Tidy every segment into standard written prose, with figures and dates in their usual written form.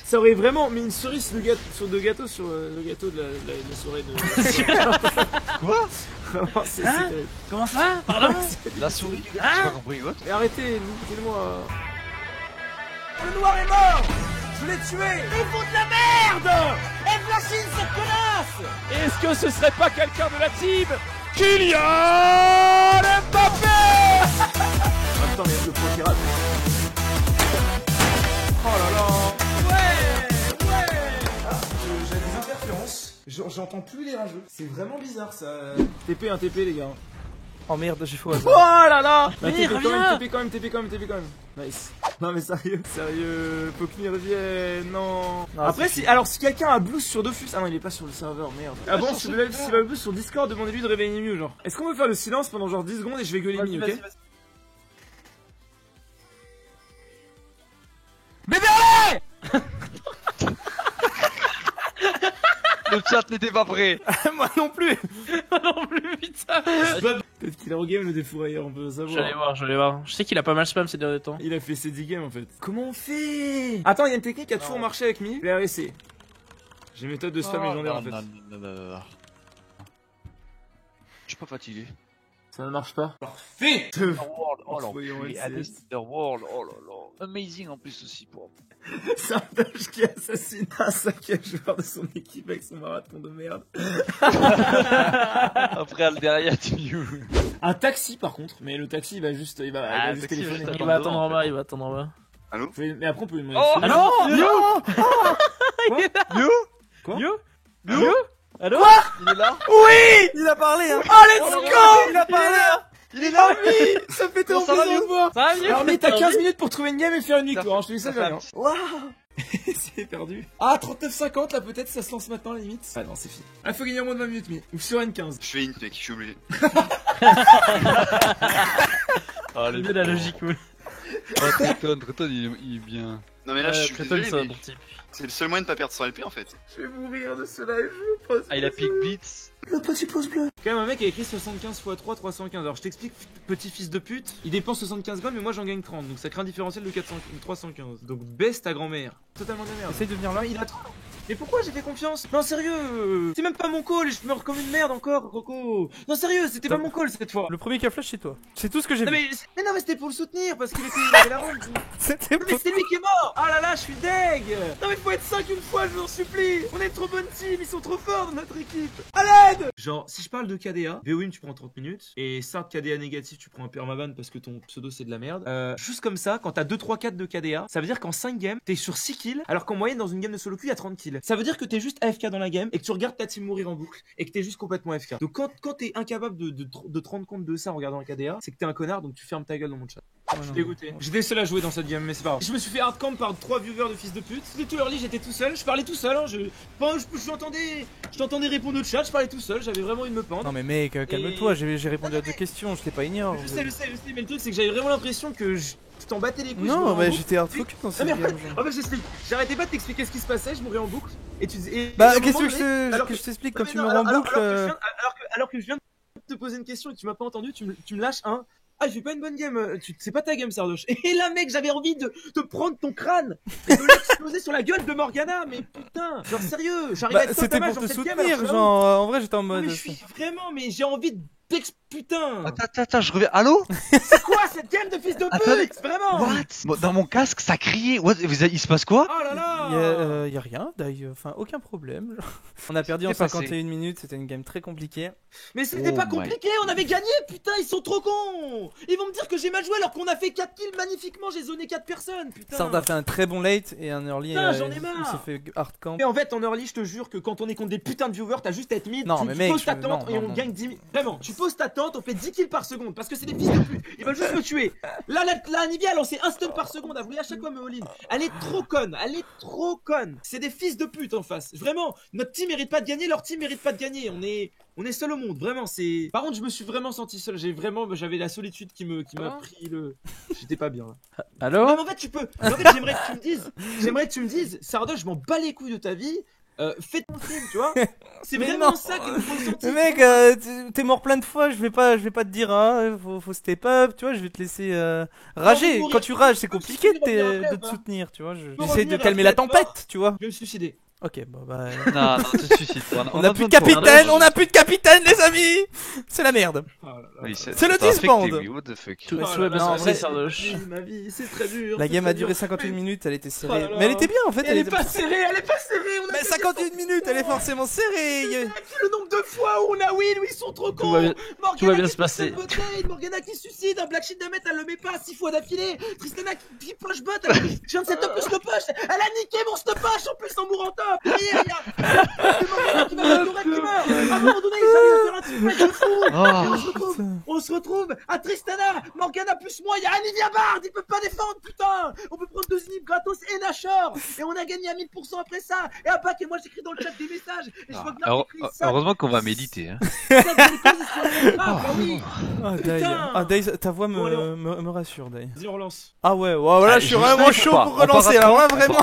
Ça aurait vraiment mis une cerise sur le gâteau de la soirée de. Quoi? Vraiment, c'est Hein? terrible. Comment ça? Pardon? La souris du gars, Hein? j'ai pas compris, what? Mais arrêtez, niquez-moi. Le noir est mort! Je l'ai tué! Ils font de la merde! Et Flashine, cette connasse! Est-ce que ce serait pas quelqu'un de la team Kylian Mbappé? Attends, mais le pro pirate. Oh là là. Ouais. J'ai des interférences. J'entends plus les rageux. C'est vraiment bizarre ça. TP un TP les gars. Oh merde, j'ai faux Oh hasard. là là. Mais TP reviens. quand même. Nice. Non mais sérieux, faut qu'il revienne, non. Non, Après c'est si quelqu'un a Blues sur Dofus, ah non il est pas sur le serveur, merde. Ah bon, s'il a Blues sur Discord, demandez-lui de réveiller Miu genre. Est-ce qu'on peut faire le silence pendant genre 10 secondes et je vais gueuler Miu, ok? Le chat n'était pas prêt. Moi non plus. Non plus, putain! Peut-être qu'il est en game le défourailleur, on peut savoir. J'allais voir. Je sais qu'il a pas mal spam ces derniers temps. Il a fait ses 10 games en fait. Comment on fait? Attends, il y a une technique qui a toujours marché avec Miu. PRC. J'ai une méthode de spam légendaire en fait. Non. Je suis pas fatigué. Ça ne marche pas. Parfait. Underworld, oh Voyons, l'enculé, LCS. Alice Underworld, oh là là. Amazing en plus aussi pour. C'est un Dodge qui assassine un cinquième joueur de son équipe avec son marathon de merde. Après, derrière, tu mieux. Un taxi par contre, mais le taxi il va juste taxi, téléphoner. juste Il va attendre en bas, il va attendre en bas. Mais après on peut lui demander. Oh, de Ah filmer. non! Yo Quoi? Yo? Allô? Il est là? Oui. Il a parlé, hein. Oh let's go. Il a parlé, hein. Il est là? Oui. Ça fait trop Bon, ça va, plaisir de voir. Ça va mieux? Alors mais t'as 15 minutes pour trouver une game et faire une victoire, hein, je te dis ça Ça fait bien. un Waouh. C'est perdu. Ah 39,50 là peut-être ça se lance maintenant à la limite. Ah non c'est fini. Ah faut gagner en moins de 20 minutes mais. Ou sur N15. Je fais int mec, je suis obligé. Ah, C'est bien la logique, oui. Triton, il est bien. Non mais là je suis Triton, désolé c'est un mais bon type. c'est le seul moyen de pas perdre son LP en fait. Je vais mourir de ce live, je pense. Ah, il a pick Blitz. Le petit pouce bleu. Quand même un mec a écrit 75 x 3 315. Alors je t'explique petit fils de pute. Il dépense 75 gold mais moi j'en gagne 30. Donc ça crée un différentiel de 315. Donc baisse ta grand-mère. Totalement de la merde. Essaye de venir là. Il a trop. Mais pourquoi j'ai fait confiance? Non sérieux. C'est même pas mon call et je meurs comme une merde encore Coco. Non sérieux c'était pas mon call cette fois. Le premier qui a flash, c'est toi. C'est tout ce que j'ai Non, vu. mais non mais c'était pour le soutenir parce qu'il avait la honte. C'était Mais c'est lui qui est mort. Ah là là je suis deg. Non mais faut être 5 une fois je vous en supplie. On est trop bonne team, ils sont trop forts dans notre équipe. À l'aide. Genre si je parle de KDA, V-Win tu prends 30 minutes et Sard KDA négatif tu prends un permaban parce que ton pseudo c'est de la merde. Juste comme ça, quand t'as 2-3-4 de KDA, ça veut dire qu'en 5 games t'es sur 6 kills alors qu'en moyenne dans une game de solo queue il y a 30 kills. Ça veut dire que t'es juste AFK dans la game et que tu regardes ta team mourir en boucle et que t'es juste complètement AFK. Donc quand t'es incapable de te rendre compte de ça en regardant un KDA, c'est que t'es un connard donc tu fermes ta gueule dans mon chat. Je suis dégoûté. J'étais seul à jouer dans cette game, mais c'est pas grave. Je me suis fait hardcamp par 3 viewers de fils de pute. C'était tout early, j'étais tout seul. Je parlais tout seul. Hein. Je t'entendais répondre au chat. Je parlais tout seul. J'avais vraiment envie de me pendre. Non mais mec, calme-toi, j'ai répondu à 2 questions, je t'ai pas ignore. Je sais. Mais le truc, c'est que j'avais vraiment l'impression que je t'en battais les couilles. Non, mais j'étais hard focus dans cette Non, mais game. en fait, j'explique. J'arrêtais pas de t'expliquer ce qui se passait. Je mourais en boucle. Et tu disais. Bah, et qu'est-ce à un moment donné, alors que je t'explique quand mais tu non, me rends en alors- boucle alors que je viens de te poser une question et que tu m'as pas entendu, tu me lâches un. Ah, il fait pas une bonne game, c'est pas ta game, Sardoche. Et là, mec, j'avais envie de te prendre ton crâne et de l'exploser sur la gueule de Morgana, mais putain, genre sérieux, j'arrive à Bah, être c'était totalement pour te dans cette game, alors soutenir, que là, genre, en vrai j'étais en non, mode. mais je suis vraiment, mais j'ai envie de putain. Attends, je reviens. Allô? C'est quoi cette game de fils de Attendez. pute, vraiment? What? Dans mon casque, ça criait. What? Il se passe quoi? Oh là là. Y a rien, d'ailleurs, enfin aucun problème. On a perdu en Qu'est-ce qui s'est 51 minutes, c'était une game très compliquée. Mais c'était Oh pas my. compliqué, on avait gagné, putain, ils sont trop cons. Ils vont me dire que j'ai mal joué alors qu'on a fait 4 kills magnifiquement, j'ai zoné 4 personnes, putain. Sard a fait un très bon late et un early. Putain, j'en ai marre. Il s'est fait hard camp. Mais en fait, en early, je te jure que quand on est contre des putains de viewers, t'as juste à être mid, Non, tu mais mec, poses ta je- tente non, et non, on non. gagne 10 000. Vraiment, tu poses ta tente, on fait 10 kills par seconde parce que c'est des fils de pute. Ils veulent juste me tuer. Là, Anivia a lancé un stun par seconde, elle voulait à chaque fois me all-in. Elle est trop conne, elle est trop conne. C'est des fils de pute en face. Vraiment, notre team mérite pas de gagner, leur team mérite pas de gagner. On est seul au monde, vraiment. C'est. Par contre, je me suis vraiment senti seul. J'avais la solitude qui m'a pris le. J'étais pas bien. Là. Allô? Non, mais en fait, tu peux. En fait, j'aimerais que tu me dises, Sardoche, je m'en bats les couilles de ta vie. fais ton film, tu vois. C'est Mais vraiment non. ça qui nous faut ressentir. Mec, t'es mort plein de fois, je vais pas te dire, hein, faut step up, tu vois, je vais te laisser rager. mourir. Quand tu rages, c'est compliqué Je peux revenir de après, te hein. soutenir, tu vois. peux J'essaie de revenir calmer après la être tempête, tu vois. Je vais me suicider. Ok, bon bah. Non, non, te suicide pas. On a plus de capitaine, on a plus de capitaine, les amis. C'est la merde. C'est le disband. What the fuck. Ouais, Oh ouais, là bah, là, en vrai, ma vie, c'est très dur. La c'est game très a duré dur. 51 minutes, elle était serrée. Oh là là. Mais elle était bien en fait. Elle est pas serrée, elle est pas serrée. On a Mais fait 51 minutes, elle est forcément serrée. le nombre de fois où on a win, où ils sont trop cons. va bien- Morgana tout va bien qui se passer. pousse le bot lane, Morgana qui suicide, un Black Sheep Damet, elle le met pas 6 fois d'affilée. Tristana qui push bot, je viens de setup plus le push. Elle a niqué mon stop push en plus en mourant top. Derrière, il y a Morgana qui va faire le qui meurt. À un moment donné, j'arrive à faire un teammate de fou. Et on se retrouve à Tristana, Morgana plus moi, il y a Anivia Bard, il peut pas défendre, putain. On peut prendre 2 inhibs gratos et Nashor. Et on a gagné à 1000% après ça. Et à Bac et moi j'écris dans le chat des messages. Et je vois que là, écrit ça. Heureusement qu'on va méditer. Hein. Ah bah oui. Ah, Dai. Putain. Ah, Dai, ta voix Bon, allez, me rassure, Dai. Vas-y, on relance. Ah ouais, voilà, Ah, je suis je vraiment sais chaud pas. pour On part relancer. à Alors là, trois, vraiment.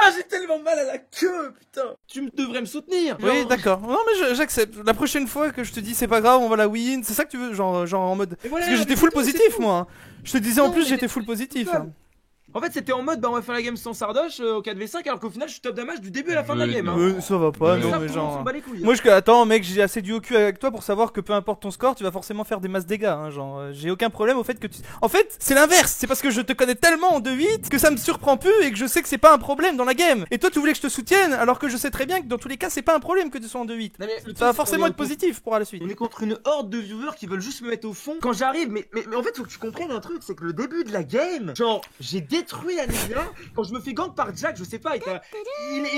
Ah, j'ai tellement mal à la queue, putain. Tu devrais me soutenir. Oui, Genre. d'accord. Non, mais j'accepte. La prochaine fois que je te dis c'est pas grave, on va la win. C'est ça que tu veux, genre en mode. Et voilà, Parce que j'étais mais full c'est tout, positif, c'est tout. moi. Hein. Je te disais en Non, plus, mais j'étais c'est- full positif. c'est hein. En fait, c'était en mode, bah on va faire la game sans Sardoche au 4v5, alors qu'au final, je suis top damage du début à la fin de la game. Hein. Ça va pas, Ouais. non, Ça, mais tout le monde s'en genre. bat les couilles. Moi, attends, mec, j'ai assez du au cul avec toi pour savoir que peu importe ton score, tu vas forcément faire des masses dégâts. Hein, genre, j'ai aucun problème au fait que tu. En fait, c'est l'inverse. C'est parce que je te connais tellement en 2-8 que ça me surprend plus et que je sais que c'est pas un problème dans la game. Et toi, tu voulais que je te soutienne, alors que je sais très bien que dans tous les cas, c'est pas un problème que tu sois en 2-8. Non, mais le truc, Ça va c'est forcément qu'on est être positif pour la suite. On est contre une horde de viewers qui veulent juste me mettre au fond. Quand j'arrive, mais en fait, faut que tu comprennes un truc, c'est que le début de la game, genre, j'ai détruit Anivia. Quand je me fais gang par Jack, je sais pas, il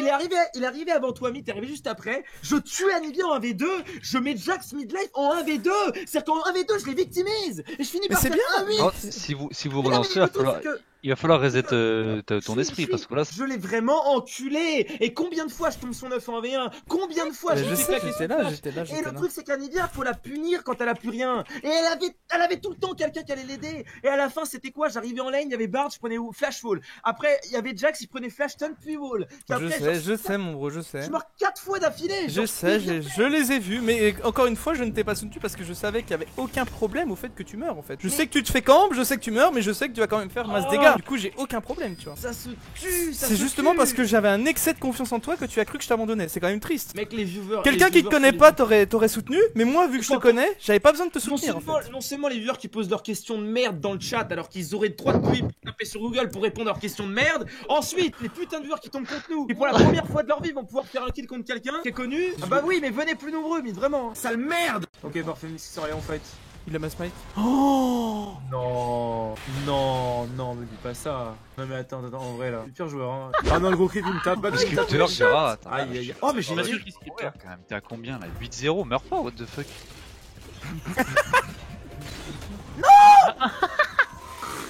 est arrivé avant toi, Mi, t'es arrivé juste après. Je tue Anivia en 1v2, je mets Jax midlife en 1v2. C'est-à-dire qu'en 1v2, je les victimise. Et je finis Mais par c'est faire bien. 1-8. Oh, si vous Mais non, mais relancez, le truc, c'est que il va falloir reset ton esprit parce que là, je l'ai vraiment enculé. Et combien de fois je tombe son 9 en V1? Combien de fois Mais je je me fais sais, claquer j'étais son là, flash? j'étais là, Et j'étais le là. truc, c'est qu'Anivia, faut la punir quand elle a plus rien. Et elle avait tout le temps quelqu'un qui allait l'aider. Et à la fin, c'était quoi? J'arrivais en lane, il y avait Bard, je prenais Flash Wall. Après, il y avait Jax, il prenait Flash Stun puis Wall. Puis après, Je sais, mon gros, je sais. je meurs 4 fois d'affilée. Je genre, sais, c'est- je les ai vus, mais encore une fois, je ne t'ai pas soutenu parce que je savais qu'il y avait aucun problème au fait que tu meurs en fait. Je sais que tu te fais camp, je sais que tu meurs, mais je sais que tu vas quand même faire masse Oh. dégâts. Du coup, j'ai aucun problème, tu vois. Ça se tue, ça C'est se justement tue. parce que j'avais un excès de confiance en toi que tu as cru que je t'abandonnais. C'est quand même triste. Mec, les viewers. Quelqu'un les qui te viewers, connaît c'est pas t'aurait soutenu, mais moi, vu que je te Attends, connais, j'avais pas besoin de te Non soutenir en seulement, fait. non seulement les viewers qui posent leurs questions de merde dans le chat alors qu'ils auraient 3 de QI pour taper sur Google pour répondre à leurs questions de merde. Ensuite, les putains de viewers qui tombent contre nous, qui pour la première fois de leur vie vont pouvoir faire un kill contre quelqu'un qui est connu. Ah bah oui, mais venez plus nombreux, mais vraiment, sale merde. Ok, parfait, mais c'est rien en fait. Il a ma smite. Oh non, me dis pas ça. Non mais attends, en vrai là, super joueur hein. Ah non, le gros creep il me tape, pas le il me tape. scripteur, Gérard, Aïe aïe aïe. Oh mais j'ai une sûr quand même, t'es à combien là? 8-0, meurs pas, what the fuck?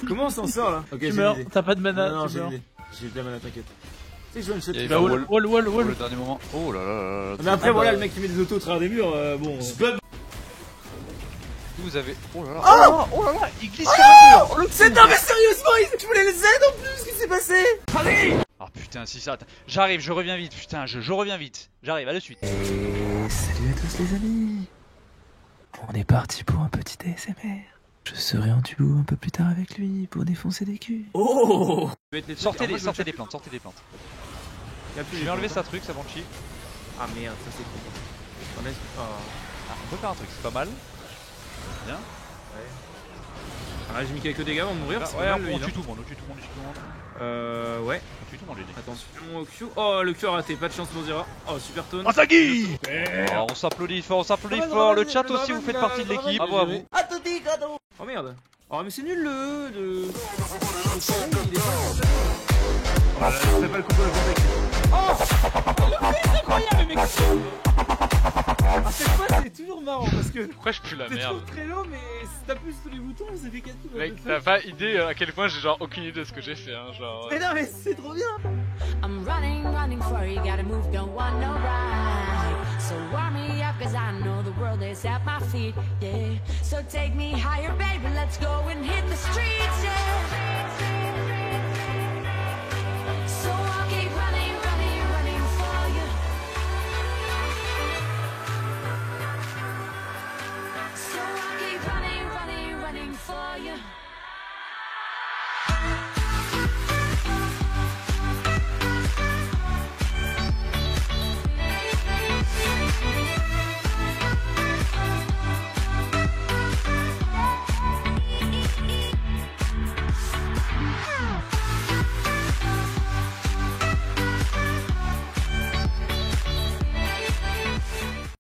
Comment on s'en sort là? Ok, Tu j'ai meurs, une idée. t'as pas de mana, Non, tu j'ai une meurs. idée. J'ai de la mana, t'inquiète. Tu sais que je vais me Il y shot. a Bah, eu un wall. Au dernier moment. Oh là là là là. Mais après, voilà, le mec qui met des autos au travers des murs, bon. Vous avez. Oh là là. Oh là là, il glisse sur le mur. C'est non, mais sérieusement, je voulais les aider en plus, qu'est-ce qui s'est passé? Allez! Ah putain, si ça. Attends. J'arrive, je reviens vite. Putain, je reviens vite. J'arrive, à de suite. Salut à tous les amis. On est parti pour un petit ASMR. Je serai en duo un peu plus tard avec lui pour défoncer des culs. Oh! Sortez des plantes, sortez des plantes. Je vais enlever ça. ça truc, ça banshee. Ah merde, ça c'est cool. On est. Oh. Ah, on peut faire un truc, c'est pas mal. Bien. Ah, j'ai mis quelques dégâts avant de mourir. Ah, c'est ouais, pas mal, on lui, tue non tout le monde, on tue tout le monde, on tue tout le monde. Ouais. On tue tout le monde, j'ai dit. Attention au Q. Oh, le Q a raté, pas de chance pour Zira. Oh, super tone. Atagi! On s'applaudit fort, Ah, fort. Le non, chat non, aussi, non, vous faites non, partie de non, l'équipe. non, Bravo à non, vous. Oh merde. Oh, mais c'est nul le. Il est pas. Oh, c'est pas le combo le contexte. Oh! C'est incroyable, mec! À chaque fois, c'est toujours marrant parce que. Pourquoi je pue la C'est merde? trop très long, mais si t'appuies sur les boutons, ça fait 4 tours. Mec, t'as pas idée à quel point j'ai genre aucune idée de ce que j'ai fait, hein, genre... Mais non, mais c'est trop bien! I'm running for you, gotta move, don't want no ride. So warm me up, cause I know the world is at my feet, yeah. So take me higher, baby, let's go and hit the streets, yeah.